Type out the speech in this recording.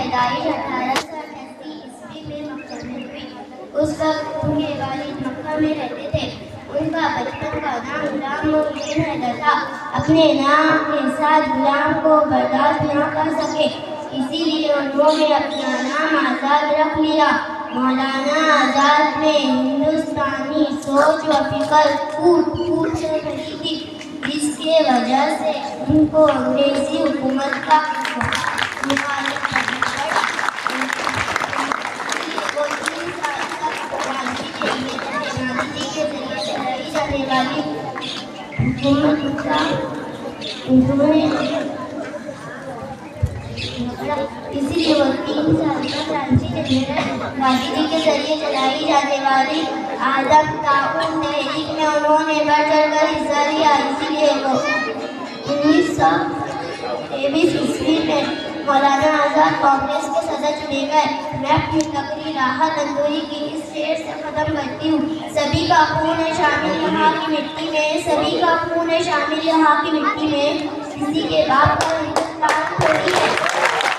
پیدائش 1888 میں مکہ میں ہوئی۔ اس وقت ان کے والد مکہ میں رہتے تھے۔ ان کا بچپن کا نام غلام الدین حیدر تھا۔ اپنے نام کے ساتھ غلام کو برداشت نہ کر سکے، اسی لیے انہوں نے اپنا نام آزاد رکھ لیا۔ مولانا آزاد میں ہندوستانی سوچ و فکر پھوٹ پھوٹ سے بھری تھی، جس کی وجہ سے ان کو انگریزی حکومت کا مخالف کرنا پڑا۔ وہ 3 سال تک گاندھی کے ذریعے چلائی جانے والی حکومت کا اسی لیے وہ 3 سال تک گاندھی جی کے ذریعے چلائی جانے والی آزاد تعاون تحریک میں انہوں نے بڑھ چڑھ کر حصہ لیا۔ اسی لیے وہ 1923 میں مولانا آزاد کانگریس کے صدر چنے گئے۔ میں اپنی تقریر راحت اندوری کی اس شعر سے ختم کرتی ہوں۔ سبھی کا خون ہے شامل یہاں کی مٹی میں، سبھی کا خون ہے شامل یہاں کی مٹی میں، کسی کے باپ کا ہندوستان تھوڑی ہے۔